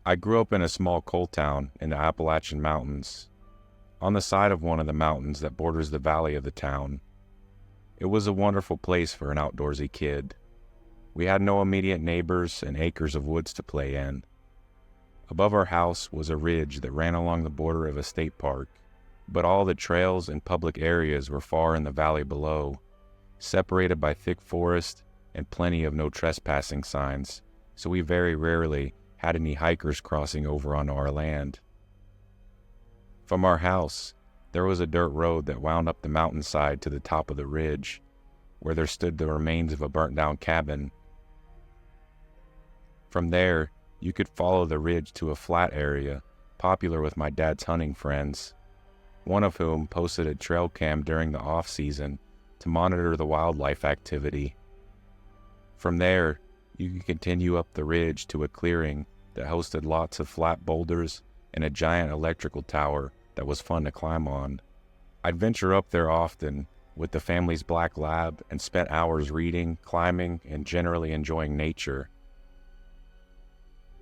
I grew up in a small coal town in the Appalachian Mountains, on the side of one of the mountains that borders the valley of the town. It was a wonderful place for an outdoorsy kid. We had no immediate neighbors and acres of woods to play in. Above our house was a ridge that ran along the border of a state park, but all the trails and public areas were far in the valley below, separated by thick forest and plenty of no trespassing signs, so we very rarely had any hikers crossing over onto our land. From our house, there was a dirt road that wound up the mountainside to the top of the ridge, where there stood the remains of a burnt-down cabin. From there, you could follow the ridge to a flat area, popular with my dad's hunting friends, one of whom posted a trail cam during the off-season to monitor the wildlife activity. From there, you could continue up the ridge to a clearing that hosted lots of flat boulders and a giant electrical tower that was fun to climb on. I'd venture up there often with the family's black lab and spent hours reading, climbing, and generally enjoying nature.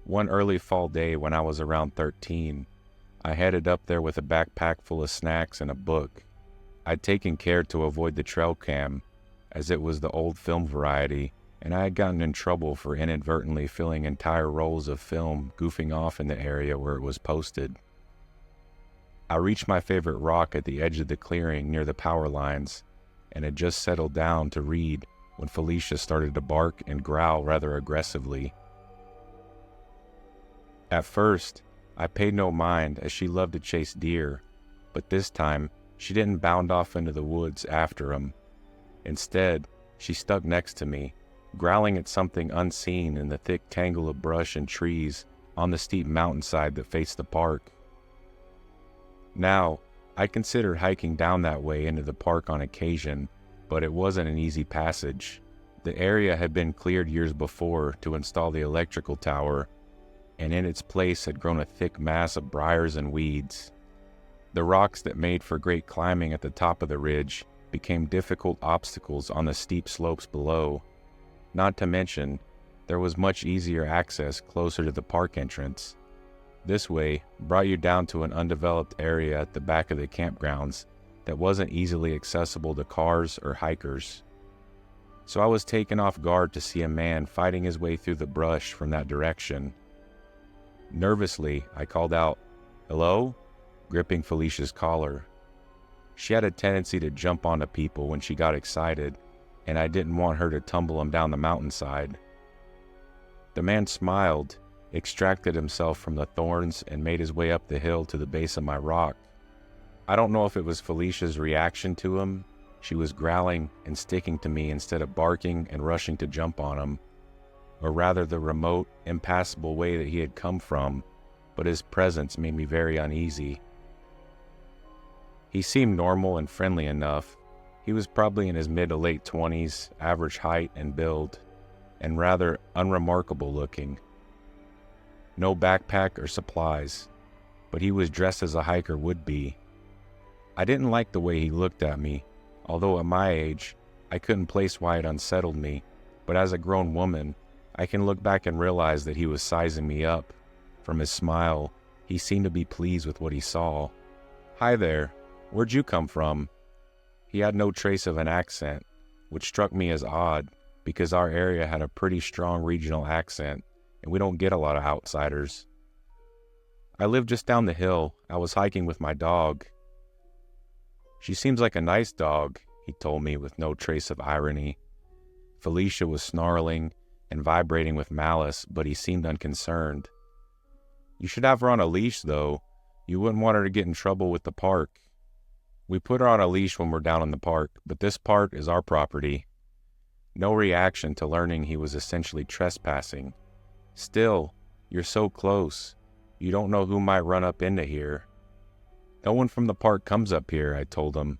One early fall day when I was around 13, I headed up there with a backpack full of snacks and a book. I'd taken care to avoid the trail cam, as it was the old film variety, and I had gotten in trouble for inadvertently filling entire rolls of film goofing off in the area where it was posted. I reached my favorite rock at the edge of the clearing near the power lines, and had just settled down to read when Felicia started to bark and growl rather aggressively. At first, I paid no mind as she loved to chase deer, but this time she didn't bound off into the woods after him. Instead, she stuck next to me, growling at something unseen in the thick tangle of brush and trees on the steep mountainside that faced the park. Now, I considered hiking down that way into the park on occasion, but it wasn't an easy passage. The area had been cleared years before to install the electrical tower, and in its place had grown a thick mass of briars and weeds. The rocks that made for great climbing at the top of the ridge became difficult obstacles on the steep slopes below. Not to mention, there was much easier access closer to the park entrance. This way brought you down to an undeveloped area at the back of the campgrounds that wasn't easily accessible to cars or hikers. So I was taken off guard to see a man fighting his way through the brush from that direction. Nervously, I called out, "Hello?" gripping Felicia's collar. She had a tendency to jump onto people when she got excited, and I didn't want her to tumble him down the mountainside. The man smiled, extracted himself from the thorns, and made his way up the hill to the base of my rock. I don't know if it was Felicia's reaction to him. She was growling and sticking to me instead of barking and rushing to jump on him, or rather the remote, impassable way that he had come from, but his presence made me very uneasy. He seemed normal and friendly enough. He was probably in his mid to late 20s, average height and build, and rather unremarkable looking. No backpack or supplies, but he was dressed as a hiker would be. I didn't like the way he looked at me, although at my age, I couldn't place why it unsettled me, but as a grown woman, I can look back and realize that he was sizing me up. From his smile, he seemed to be pleased with what he saw. "Hi there, where'd you come from?" He had no trace of an accent, which struck me as odd because our area had a pretty strong regional accent, and we don't get a lot of outsiders. "I live just down the hill. I was hiking with my dog." "She seems like a nice dog," he told me with no trace of irony. Felicia was snarling and vibrating with malice, but he seemed unconcerned. "You should have her on a leash, though. You wouldn't want her to get in trouble with the park." "We put her on a leash when we're down in the park, but this park is our property." No reaction to learning he was essentially trespassing. "Still, you're so close. You don't know who might run up into here." "No one from the park comes up here," I told him.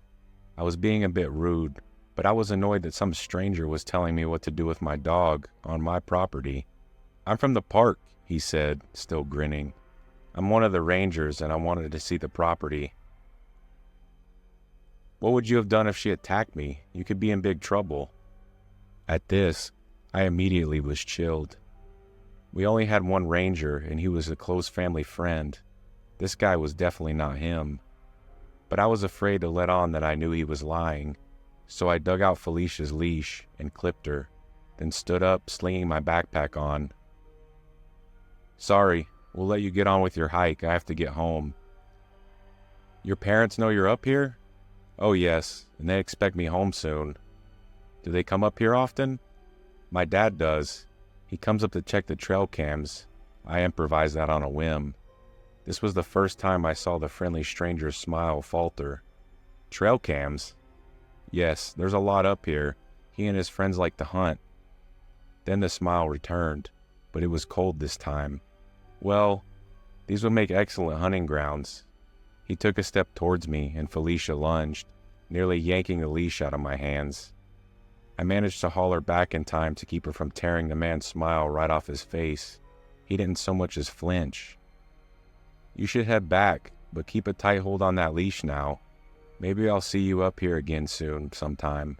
I was being a bit rude, but I was annoyed that some stranger was telling me what to do with my dog on my property. "I'm from the park," he said, still grinning. "I'm one of the rangers and I wanted to see the property." "What would you have done if she attacked me? You could be in big trouble." At this, I immediately was chilled. We only had one ranger, and he was a close family friend. This guy was definitely not him. But I was afraid to let on that I knew he was lying, so I dug out Felicia's leash and clipped her, then stood up, slinging my backpack on. "Sorry, we'll let you get on with your hike. I have to get home." "Your parents know you're up here?" "Oh yes, and they expect me home soon." "Do they come up here often?" "My dad does. He comes up to check the trail cams." I improvised that on a whim. This was the first time I saw the friendly stranger's smile falter. "Trail cams?" "Yes, there's a lot up here. He and his friends like to hunt." Then the smile returned, but it was cold this time. "Well, these would make excellent hunting grounds." He took a step towards me, and Felicia lunged, nearly yanking the leash out of my hands. I managed to haul her back in time to keep her from tearing the man's smile right off his face. He didn't so much as flinch. "You should head back, but keep a tight hold on that leash now. Maybe I'll see you up here again soon, sometime."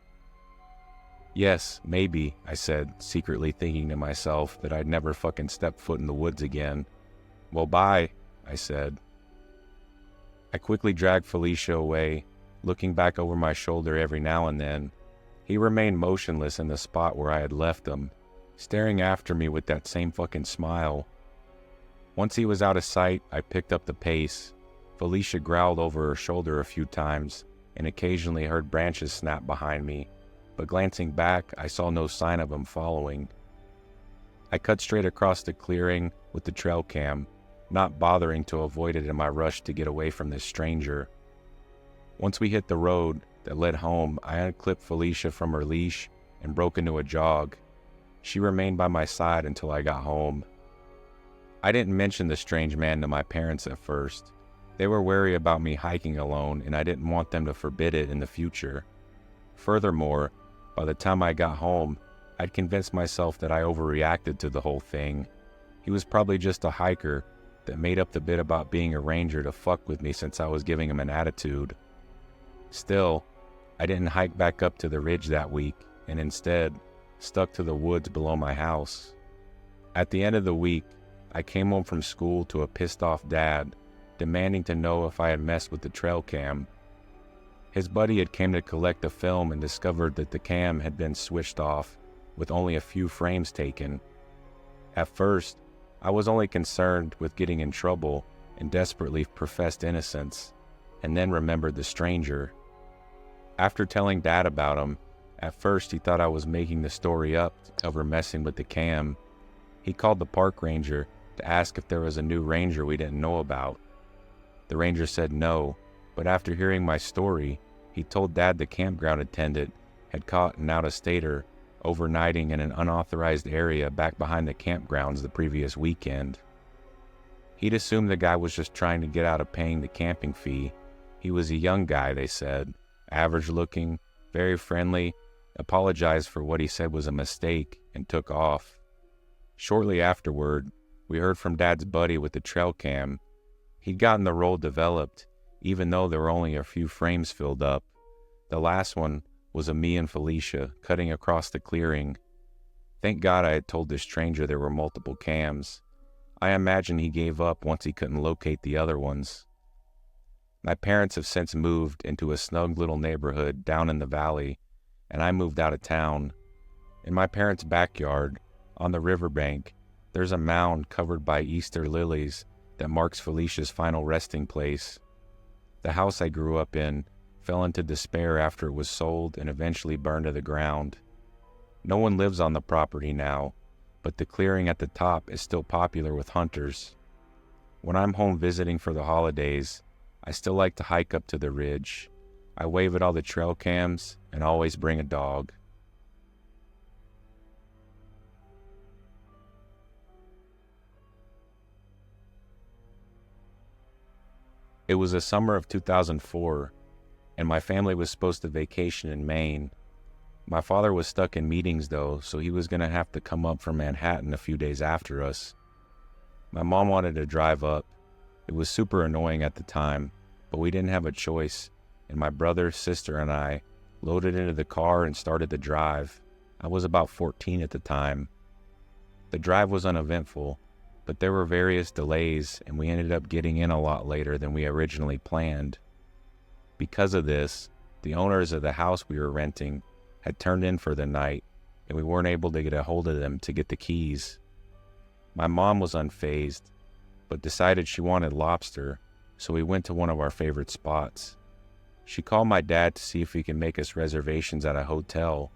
"Yes, maybe," I said, secretly thinking to myself that I'd never fucking step foot in the woods again. "Well, bye," I said. I quickly dragged Felicia away, looking back over my shoulder every now and then. He remained motionless in the spot where I had left him, staring after me with that same fucking smile. Once he was out of sight, I picked up the pace. Felicia growled over her shoulder a few times, and occasionally heard branches snap behind me, but glancing back, I saw no sign of him following. I cut straight across the clearing with the trail cam, not bothering to avoid it in my rush to get away from this stranger. Once we hit the road that led home, I unclipped Felicia from her leash and broke into a jog. She remained by my side until I got home. I didn't mention the strange man to my parents at first. They were wary about me hiking alone, and I didn't want them to forbid it in the future. Furthermore, by the time I got home, I'd convinced myself that I overreacted to the whole thing. He was probably just a hiker that made up the bit about being a ranger to fuck with me since I was giving him an attitude. Still, I didn't hike back up to the ridge that week, and instead stuck to the woods below my house. At the end of the week, I came home from school to a pissed-off dad, demanding to know if I had messed with the trail cam. His buddy had came to collect the film and discovered that the cam had been switched off, with only a few frames taken. At first, I was only concerned with getting in trouble and desperately professed innocence, and then remembered the stranger. After telling Dad about him, at first he thought I was making the story up to cover messing with the cam. He called the park ranger to ask if there was a new ranger we didn't know about. The ranger said no, but after hearing my story, he told Dad the campground attendant had caught an out-of-stater overnighting in an unauthorized area back behind the campgrounds the previous weekend. He'd assumed the guy was just trying to get out of paying the camping fee. He was a young guy, they said, average-looking, very friendly, apologized for what he said was a mistake, and took off. Shortly afterward, we heard from Dad's buddy with the trail cam. He'd gotten the role developed, even though there were only a few frames filled up. The last one was of me and Felicia cutting across the clearing. Thank God I had told this stranger there were multiple cams. I imagine he gave up once he couldn't locate the other ones. My parents have since moved into a snug little neighborhood down in the valley, and I moved out of town. In my parents' backyard, on the riverbank, there's a mound covered by Easter lilies that marks Felicia's final resting place. The house I grew up in fell into despair after it was sold and eventually burned to the ground. No one lives on the property now, but the clearing at the top is still popular with hunters. When I'm home visiting for the holidays, I still like to hike up to the ridge. I wave at all the trail cams and always bring a dog. It was the summer of 2004, and my family was supposed to vacation in Maine. My father was stuck in meetings though, so he was going to have to come up from Manhattan a few days after us. My mom wanted to drive up. It was super annoying at the time, but we didn't have a choice, and my brother, sister, and I loaded into the car and started the drive. I was about 14 at the time. The drive was uneventful, but there were various delays and we ended up getting in a lot later than we originally planned. Because of this, the owners of the house we were renting had turned in for the night and we weren't able to get a hold of them to get the keys. My mom was unfazed, but decided she wanted lobster, so we went to one of our favorite spots. She called my dad to see if he could make us reservations at a hotel.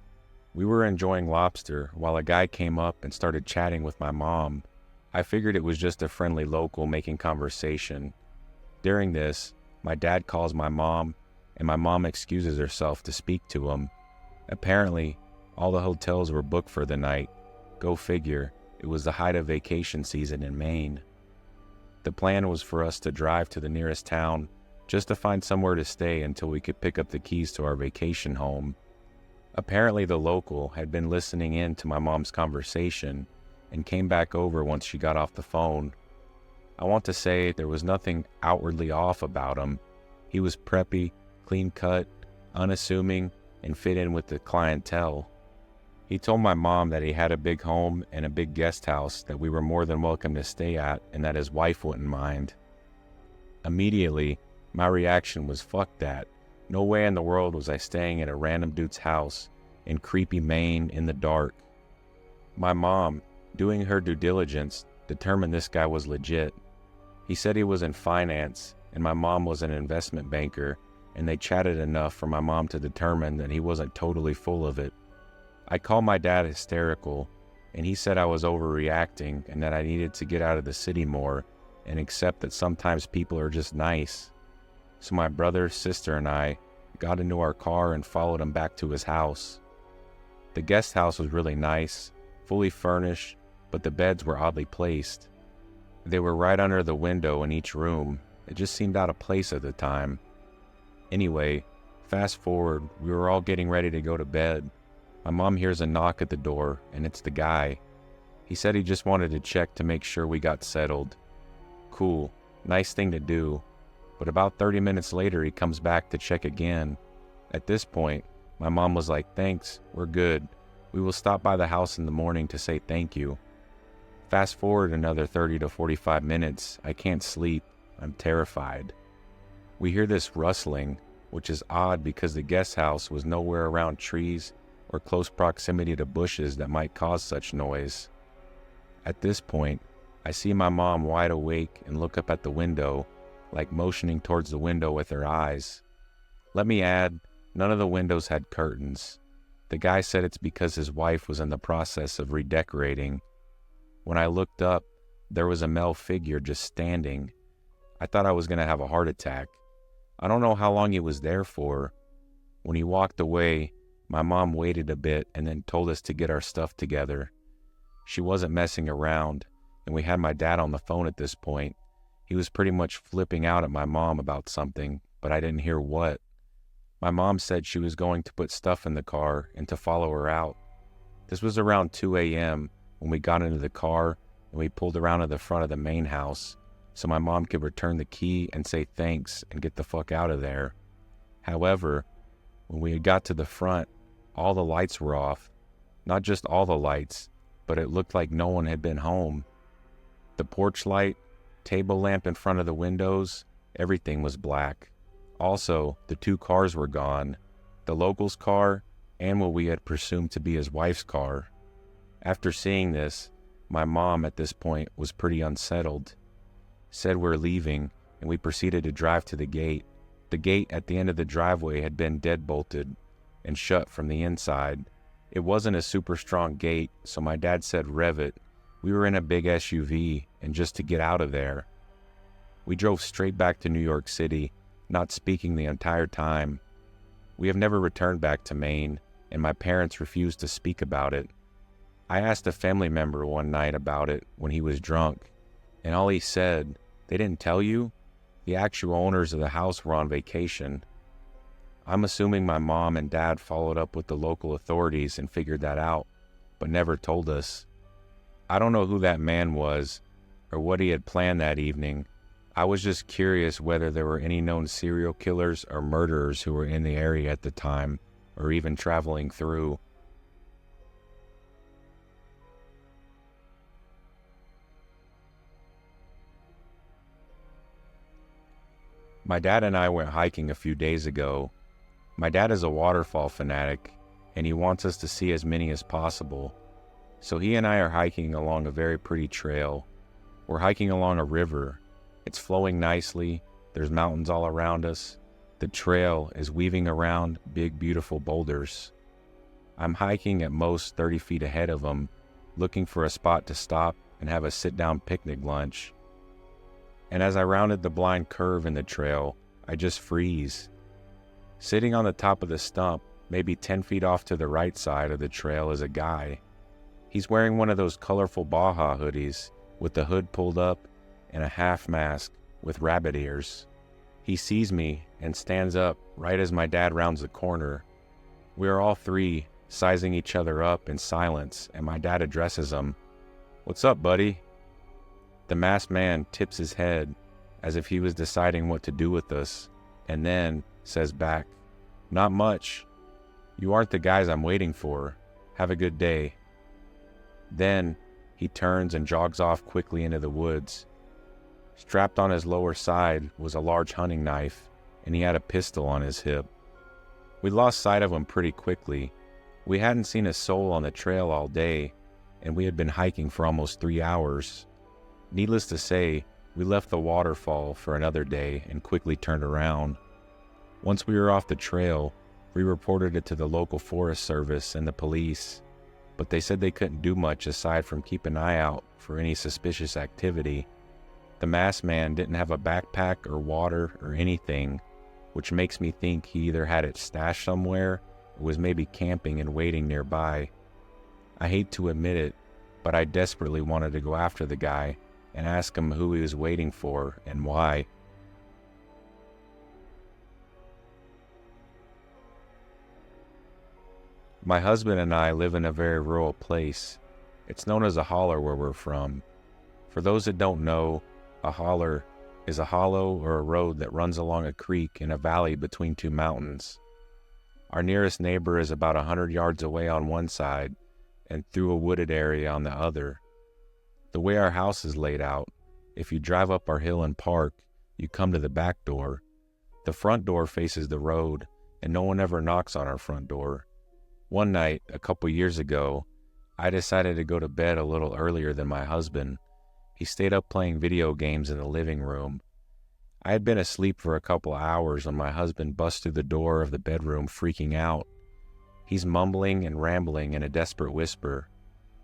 We were enjoying lobster while a guy came up and started chatting with my mom. I figured it was just a friendly local making conversation. During this, my dad calls my mom, and my mom excuses herself to speak to him. Apparently, all the hotels were booked for the night. Go figure, it was the height of vacation season in Maine. The plan was for us to drive to the nearest town just to find somewhere to stay until we could pick up the keys to our vacation home. Apparently the local had been listening in to my mom's conversation and came back over once she got off the phone. I want to say there was nothing outwardly off about him. He was preppy, clean-cut, unassuming, and fit in with the clientele. He told my mom that he had a big home and a big guest house that we were more than welcome to stay at and that his wife wouldn't mind. Immediately, my reaction was fuck that. No way in the world was I staying at a random dude's house in creepy Maine in the dark. My mom, doing her due diligence, determined this guy was legit. He said he was in finance and my mom was an investment banker, and they chatted enough for my mom to determine that he wasn't totally full of it. I called my dad hysterical, and he said I was overreacting and that I needed to get out of the city more and accept that sometimes people are just nice. So my brother, sister, and I got into our car and followed him back to his house. The guest house was really nice, fully furnished, but the beds were oddly placed. They were right under the window in each room. It just seemed out of place at the time. Anyway, fast forward, we were all getting ready to go to bed. My mom hears a knock at the door, and it's the guy. He said he just wanted to check to make sure we got settled. Cool, nice thing to do. But about 30 minutes later, he comes back to check again. At this point, my mom was like, "Thanks, we're good. We will stop by the house in the morning to say thank you." Fast forward another 30 to 45 minutes, I can't sleep. I'm terrified. We hear this rustling, which is odd because the guest house was nowhere around trees or close proximity to bushes that might cause such noise. At this point, I see my mom wide awake and look up at the window, like motioning towards the window with her eyes. Let me add, none of the windows had curtains. The guy said it's because his wife was in the process of redecorating. When I looked up, there was a male figure just standing. I thought I was going to have a heart attack. I don't know how long he was there for. When he walked away, my mom waited a bit and then told us to get our stuff together. She wasn't messing around, and we had my dad on the phone at this point. He was pretty much flipping out at my mom about something, but I didn't hear what. My mom said she was going to put stuff in the car and to follow her out. This was around 2 a.m. when we got into the car and we pulled around to the front of the main house so my mom could return the key and say thanks and get the fuck out of there. However, when we had got to the front, all the lights were off. Not just all the lights, but it looked like no one had been home. The porch light, table lamp in front of the windows, everything was black. Also, the 2 cars were gone, the local's car and what we had presumed to be his wife's car. After seeing this, my mom at this point was pretty unsettled. Said we're leaving, and we proceeded to drive to the gate. The gate at the end of the driveway had been deadbolted and shut from the inside. It wasn't a super strong gate, so my dad said rev it. We were in a big SUV, and just to get out of there. We drove straight back to New York City, not speaking the entire time. We have never returned back to Maine, and my parents refused to speak about it. I asked a family member one night about it when he was drunk, and all he said, "They didn't tell you? The actual owners of the house were on vacation." I'm assuming my mom and dad followed up with the local authorities and figured that out, but never told us. I don't know who that man was or what he had planned that evening. I was just curious whether there were any known serial killers or murderers who were in the area at the time, or even traveling through. My dad and I went hiking a few days ago. My dad is a waterfall fanatic, and he wants us to see as many as possible. So he and I are hiking along a very pretty trail. We're hiking along a river. It's flowing nicely. There's mountains all around us. The trail is weaving around big, beautiful boulders. I'm hiking at most 30 feet ahead of him, looking for a spot to stop and have a sit-down picnic lunch. And as I rounded the blind curve in the trail, I just freeze. Sitting on the top of the stump, maybe 10 feet off to the right side of the trail, is a guy. He's wearing one of those colorful Baja hoodies with the hood pulled up and a half mask with rabbit ears. He sees me and stands up right as my dad rounds the corner. We are all three sizing each other up in silence, and my dad addresses him. "What's up, buddy?" The masked man tips his head as if he was deciding what to do with us, and then says back, "Not much. You aren't the guys I'm waiting for. Have a good day." Then he turns and jogs off quickly into the woods. Strapped on his lower side was a large hunting knife, and he had a pistol on his hip. We lost sight of him pretty quickly. We hadn't seen a soul on the trail all day, and we had been hiking for almost 3 hours. Needless to say, we left the waterfall for another day and quickly turned around. Once we were off the trail, we reported it to the local Forest Service and the police, but they said they couldn't do much aside from keep an eye out for any suspicious activity. The masked man didn't have a backpack or water or anything, which makes me think he either had it stashed somewhere or was maybe camping and waiting nearby. I hate to admit it, but I desperately wanted to go after the guy and ask him who he was waiting for and why. My husband and I live in a very rural place. It's known as a holler where we're from. For those that don't know, a holler is a hollow or a road that runs along a creek in a valley between two mountains. Our nearest neighbor is about 100 yards away on one side and through a wooded area on the other. The way our house is laid out, if you drive up our hill and park, you come to the back door. The front door faces the road, and no one ever knocks on our front door. One night, a couple years ago, I decided to go to bed a little earlier than my husband. He stayed up playing video games in the living room. I had been asleep for a couple hours when my husband busts through the door of the bedroom freaking out. He's mumbling and rambling in a desperate whisper.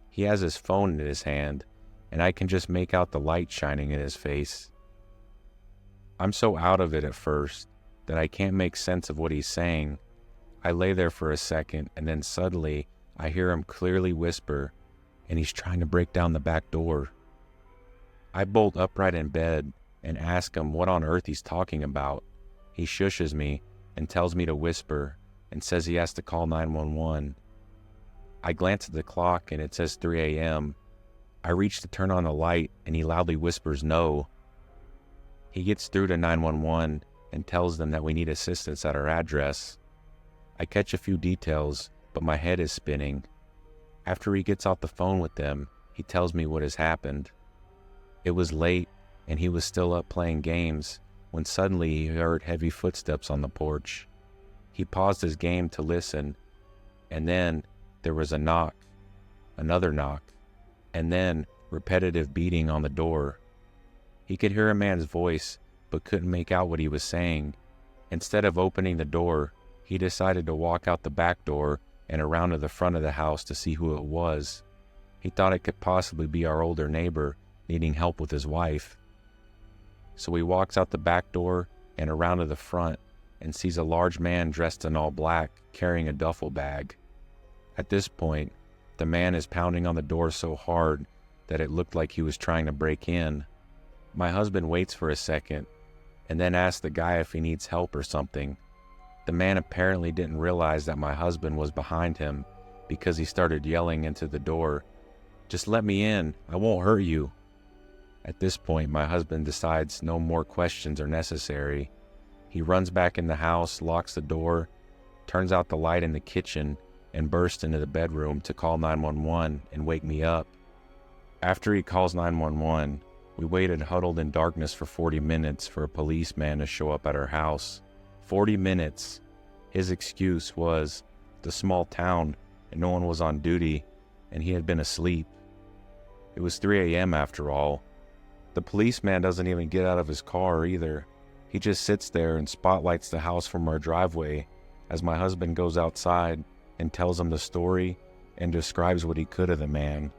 He has his phone in his hand, and I can just make out the light shining in his face. I'm so out of it at first that I can't make sense of what he's saying. I lay there for a second, and then suddenly I hear him clearly whisper, and he's trying to break down the back door. I bolt upright in bed and ask him what on earth he's talking about. He shushes me and tells me to whisper and says he has to call 911. I glance at the clock and it says 3 a.m. I reach to turn on the light and he loudly whispers no. He gets through to 911 and tells them that we need assistance at our address. I catch a few details, but my head is spinning. After he gets off the phone with them, he tells me what has happened. It was late, and he was still up playing games when suddenly he heard heavy footsteps on the porch. He paused his game to listen, and then there was a knock, another knock, and then repetitive beating on the door. He could hear a man's voice, but couldn't make out what he was saying. Instead of opening the door, he decided to walk out the back door and around to the front of the house to see who it was. He thought it could possibly be our older neighbor needing help with his wife. So he walks out the back door and around to the front and sees a large man dressed in all black carrying a duffel bag. At this point, the man is pounding on the door so hard that it looked like he was trying to break in. My husband waits for a second and then asks the guy if he needs help or something. The man apparently didn't realize that my husband was behind him because he started yelling into the door, "Just let me in, I won't hurt you." At this point, my husband decides no more questions are necessary. He runs back in the house, locks the door, turns out the light in the kitchen, and bursts into the bedroom to call 911 and wake me up. After he calls 911, We waited huddled in darkness for 40 minutes for a policeman to show up at our house. 40 minutes. His excuse was the small town and no one was on duty and he had been asleep. It was 3 a.m. after all. The policeman doesn't even get out of his car either. He just sits there and spotlights the house from our driveway as my husband goes outside and tells him the story and describes what he could of the man.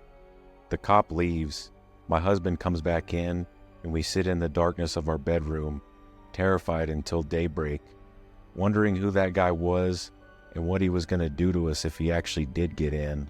The cop leaves. My husband comes back in and we sit in the darkness of our bedroom, terrified until daybreak, wondering who that guy was and what he was going to do to us if he actually did get in.